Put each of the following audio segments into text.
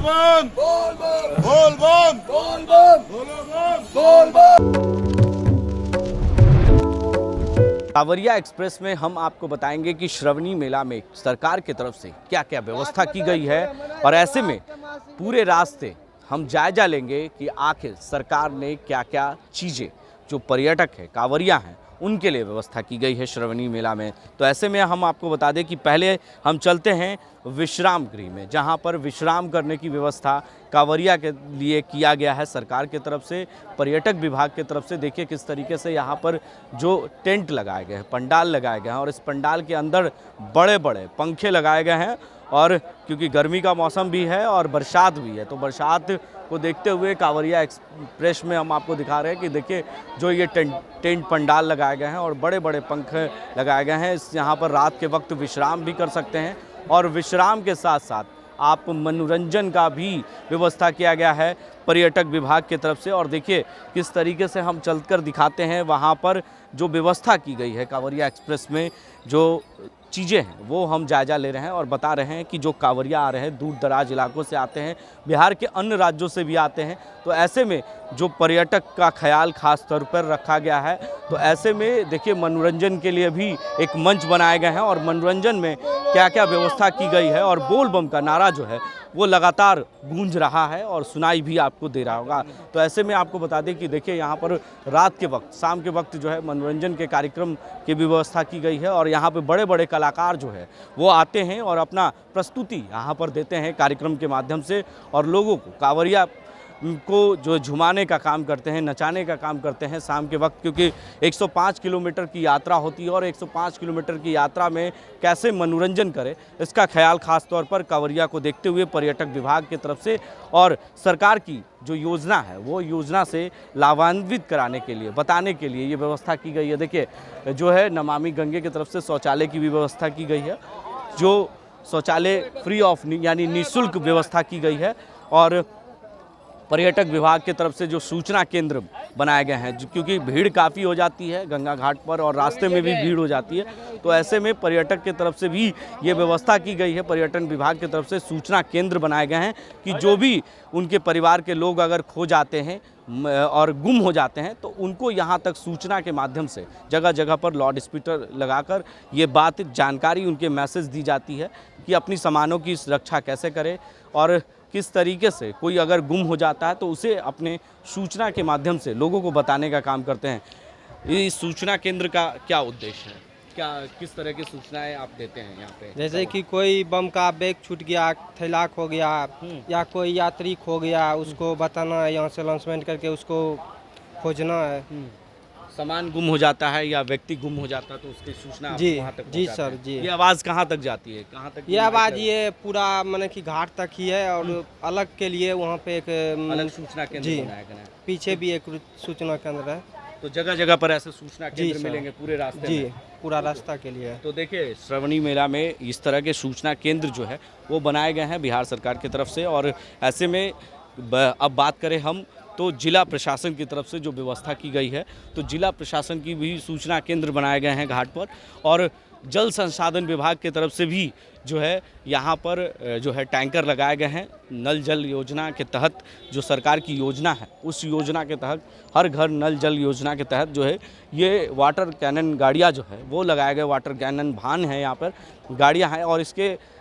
बम बोल बम बोल बम बोल बम बोलो बम बोल बम। कांवरिया एक्सप्रेस में हम आपको बताएंगे कि श्रवणी मेला में सरकार की तरफ से क्या क्या व्यवस्था की गई है और ऐसे में पूरे रास्ते हम जायजा लेंगे कि आखिर सरकार ने क्या क्या चीज़ें जो पर्यटक है कांवरिया हैं उनके लिए व्यवस्था की गई है श्रवणी मेला में। तो ऐसे में हम आपको बता दें कि पहले हम चलते हैं विश्राम गृह में, जहां पर विश्राम करने की व्यवस्था कांवरिया के लिए किया गया है सरकार की तरफ से, पर्यटक विभाग की तरफ से। देखिए किस तरीके से यहाँ पर जो टेंट लगाए गए हैं, पंडाल लगाए गए हैं और इस पंडाल के अंदर बड़े बड़े पंखे लगाए गए हैं। और क्योंकि गर्मी का मौसम भी है और बरसात भी है, तो बरसात को देखते हुए कांवरिया एक्सप्रेस में हम आपको दिखा रहे हैं कि देखिए जो ये टेंट पंडाल लगाए गए हैं और बड़े बड़े पंखे लगाए गए हैं। इस यहाँ पर रात के वक्त विश्राम भी कर सकते हैं और विश्राम के साथ साथ आप मनोरंजन का भी व्यवस्था किया गया है पर्यटक विभाग की तरफ से। और देखिए किस तरीके से हम चलकर दिखाते हैं वहाँ पर जो व्यवस्था की गई है कांवरिया एक्सप्रेस में, जो चीज़ें हैं वो हम जायजा ले रहे हैं और बता रहे हैं कि जो कांवरिया आ रहे हैं दूर दराज इलाकों से आते हैं, बिहार के अन्य राज्यों से भी आते हैं। तो ऐसे में जो पर्यटक का ख्याल खास तौर पर रखा गया है, तो ऐसे में देखिए मनोरंजन के लिए भी एक मंच बनाए गए हैं और मनोरंजन में क्या क्या व्यवस्था की गई है। और बोल बम का नारा जो है वो लगातार गूंज रहा है और सुनाई भी आपको दे रहा होगा। तो ऐसे में आपको बता दें कि देखिए यहाँ पर रात के वक्त, शाम के वक्त जो है मनोरंजन के कार्यक्रम की भी व्यवस्था की गई है और यहाँ पे बड़े बड़े कलाकार जो है वो आते हैं और अपना प्रस्तुति यहाँ पर देते हैं कार्यक्रम के माध्यम से और लोगों को, कांवरिया को जो झुमाने का काम करते हैं, नचाने का काम करते हैं शाम के वक्त। क्योंकि 105 किलोमीटर की यात्रा होती है और 105 किलोमीटर की यात्रा में कैसे मनोरंजन करें, इसका ख्याल खास तौर पर कांवरिया को देखते हुए पर्यटक विभाग की तरफ से और सरकार की जो योजना है वो योजना से लाभान्वित कराने के लिए, बताने के लिए ये व्यवस्था की गई है। देखिए जो है नमामि गंगे की तरफ से शौचालय की भी व्यवस्था की गई है, जो शौचालय फ्री ऑफ यानी निःशुल्क व्यवस्था की गई है। और पर्यटक विभाग की तरफ से जो सूचना केंद्र बनाए गए हैं, क्योंकि भीड़ काफ़ी हो जाती है गंगा घाट पर और रास्ते में भी भीड़ हो जाती है, तो ऐसे में पर्यटक की तरफ से भी ये व्यवस्था की गई है। पर्यटन विभाग की तरफ से सूचना केंद्र बनाए गए हैं कि जो भी उनके परिवार के लोग अगर खो जाते हैं और गुम हो जाते हैं तो उनको यहाँ तक सूचना के माध्यम से जगह जगह पर लाउड स्पीकर लगाकर ये बात जानकारी उनके मैसेज दी जाती है कि अपनी सामानों की सुरक्षा कैसे करें और किस तरीके से कोई अगर गुम हो जाता है तो उसे अपने सूचना के माध्यम से लोगों को बताने का काम करते हैं। इस सूचना केंद्र का क्या उद्देश्य है, क्या किस तरह की सूचनाएं आप देते हैं यहाँ पे? जैसे कि कोई बम का बैग छूट गया, थैला खो गया या कोई यात्री खो गया, उसको बताना है, यहाँ से अनाउंसमेंट करके उसको खोजना है। सामान गुम हो जाता है या व्यक्ति गुम हो जाता है तो उसकी सूचना जी वहाँ तक जी पहुँचाते सर हैं। जी। ये आवाज़ कहाँ तक जाती है, कहाँ तक ये आवाज़ ये पूरा मतलब कि घाट तक ही है और अलग के लिए वहाँ पे एक अलग सूचना केंद्र जी बनाया गया है? पीछे भी एक सूचना केंद्र है। तो जगह जगह पर ऐसे सूचना जी केंद्र सर। मिलेंगे पूरे रास्ते जी में? पूरा रास्ता के लिए। तो देखिए श्रवणी मेला में इस तरह के सूचना केंद्र जो है वो बनाए गए हैं बिहार सरकार की तरफ से। और ऐसे में अब बात करें हम तो जिला प्रशासन की तरफ से जो व्यवस्था की गई है, तो जिला प्रशासन की भी सूचना केंद्र बनाए गए हैं घाट पर। और जल संसाधन विभाग की तरफ से भी जो है यहाँ पर जो है टैंकर लगाए गए हैं। नल जल योजना के तहत जो सरकार की योजना है उस योजना के तहत हर घर नल जल योजना के तहत जो है ये वाटर कैनन गाड़ियाँ जो है वो लगाए गए, वाटर कैनन वाहन है यहाँ पर गाड़ियाँ हैं और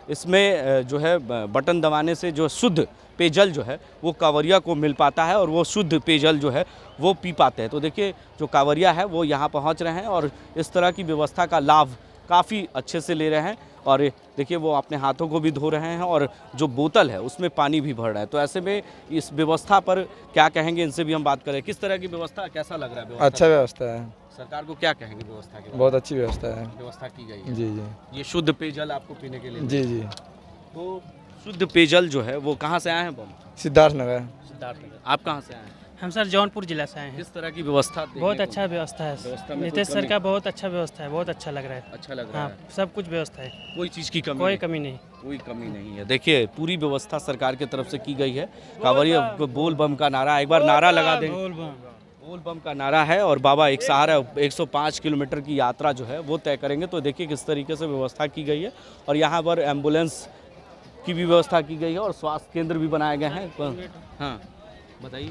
इसमें जो है बटन दबाने से जो शुद्ध पेयजल जो है वो कांवरिया को मिल पाता है और वो शुद्ध पेयजल जो है वो पी पाते हैं। तो देखिए जो कांवरिया है वो यहाँ पहुँच रहे हैं और इस तरह की व्यवस्था का लाभ काफ़ी अच्छे से ले रहे हैं। और देखिए वो अपने हाथों को भी धो रहे हैं और जो बोतल है उसमें पानी भी भर रहा है। तो ऐसे में इस व्यवस्था पर क्या कहेंगे, इनसे भी हम बात करें। किस तरह की व्यवस्था, कैसा लग रहा है व्यवस्था? अच्छा व्यवस्था है, सरकार को क्या कहेंगे व्यवस्था के? बहुत अच्छी व्यवस्था है, व्यवस्था की गई है। जी जी ये शुद्ध पेयजल आपको पीने के लिए? जी जी। तो शुद्ध पेयजल जो है वो कहाँ से आए हैं? सिद्धार्थ नगर। सिद्धार्थनगर। आप कहाँ से आए हैं? हम सर जौनपुर जिला से आए हैं। किस तरह की व्यवस्था? बहुत अच्छा व्यवस्था व्यवस्था है, में नीतीश कोई सर कमी? का बहुत अच्छा व्यवस्था है, बहुत अच्छा लग रहा है। अच्छा लग रहा हाँ, है, सब कुछ व्यवस्था है, कोई चीज़ की कमी कोई नहीं? कमी नहीं। कोई कमी नहीं है। देखिए पूरी व्यवस्था सरकार की तरफ से की गई है। कांवरिया बोल बम का नारा, एक बार नारा लगा दें। बोल बम का नारा है और बाबा एक सहारा 105 किलोमीटर की यात्रा जो है वो तय करेंगे। तो देखिए किस तरीके से व्यवस्था की गई है और यहाँ पर एम्बुलेंस की भी व्यवस्था की गई है और स्वास्थ्य केंद्र भी बनाए गए हैं। हाँ बताइए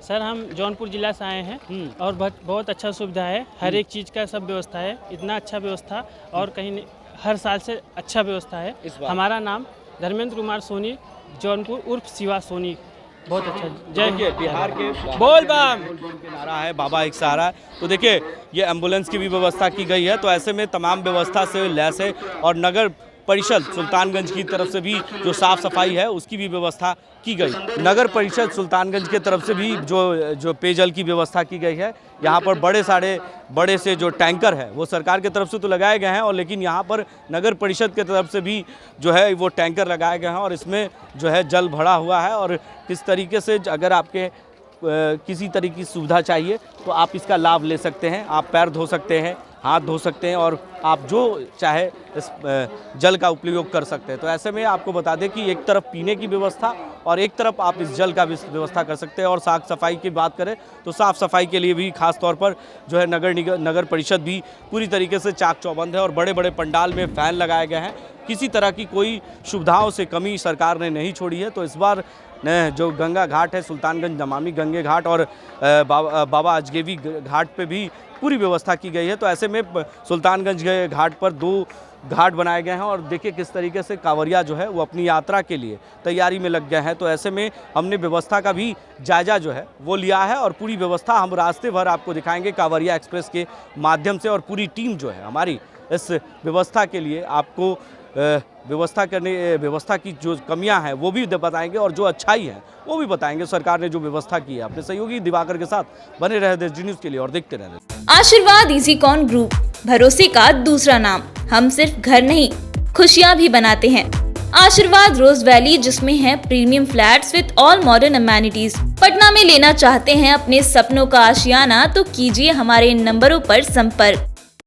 सर, हम जौनपुर जिला से आए हैं और बहुत अच्छा सुविधा है, हर एक चीज़ का सब व्यवस्था है, इतना अच्छा व्यवस्था और कहीं नहीं, हर साल से अच्छा व्यवस्था है। हमारा नाम धर्मेंद्र कुमार सोनी, जौनपुर उर्फ शिवा सोनी। बहुत अच्छा। जय हिंद। बिहार के बोल बम के नारा है, बाबा एक सहारा। तो देखिए ये एम्बुलेंस की भी व्यवस्था की गई है, तो ऐसे में तमाम व्यवस्था से लैस है और नगर परिषद सुल्तानगंज की तरफ से भी जो साफ सफाई है उसकी भी व्यवस्था की गई। नगर परिषद सुल्तानगंज के तरफ से भी जो पेयजल की व्यवस्था की गई है। यहाँ पर बड़े से जो टैंकर है वो सरकार की तरफ से तो लगाए गए हैं, और लेकिन यहाँ पर नगर परिषद की तरफ से भी जो है वो टैंकर लगाए गए हैं और इसमें जो है जल भरा हुआ है। और किस तरीके से अगर आपके किसी तरीके की सुविधा चाहिए तो आप इसका लाभ ले सकते हैं। आप पैर धो सकते हैं, हाथ धो सकते हैं और आप जो चाहे इस जल का उपयोग कर सकते हैं। तो ऐसे में आपको बता दें कि एक तरफ पीने की व्यवस्था और एक तरफ आप इस जल का भी व्यवस्था कर सकते हैं। और साफ सफाई की बात करें तो साफ़ सफाई के लिए भी खास तौर पर जो है नगर परिषद भी पूरी तरीके से चाक चौबंद है और बड़े बड़े पंडाल में फ़ैन लगाए गए हैं। किसी तरह की कोई सुविधाओं से कमी सरकार ने नहीं छोड़ी है। तो इस बार जो गंगा घाट है, सुल्तानगंज नमामि गंगे घाट और बाबा अजगेवी घाट पे भी पूरी व्यवस्था की गई है। तो ऐसे में सुल्तानगंज घाट पर 2 घाट बनाए गए हैं और देखिए किस तरीके से कांवरिया जो है वो अपनी यात्रा के लिए तैयारी में लग गए हैं। तो ऐसे में हमने व्यवस्था का भी जायजा जो है वो लिया है और पूरी व्यवस्था हम रास्ते भर आपको दिखाएंगे कांवरिया एक्सप्रेस के माध्यम से। और पूरी टीम जो है हमारी इस व्यवस्था के लिए आपको व्यवस्था की जो कमियां हैं वो भी बताएंगे और जो अच्छाई है वो भी बताएंगे। सरकार ने जो व्यवस्था की है, अपने सहयोगी दिवाकर के साथ बने रहे देश न्यूज़ के लिए और देखते रहे। आशीर्वाद इजीकॉन ग्रुप, भरोसे का दूसरा नाम। हम सिर्फ घर नहीं, खुशियां भी बनाते हैं। आशीर्वाद रोज वैली, जिसमें है premium flats with all modern amenities. Patna में लेना चाहते हैं अपने सपनों का आशियाना, तो कीजिए हमारे इन नंबरों पर संपर्क।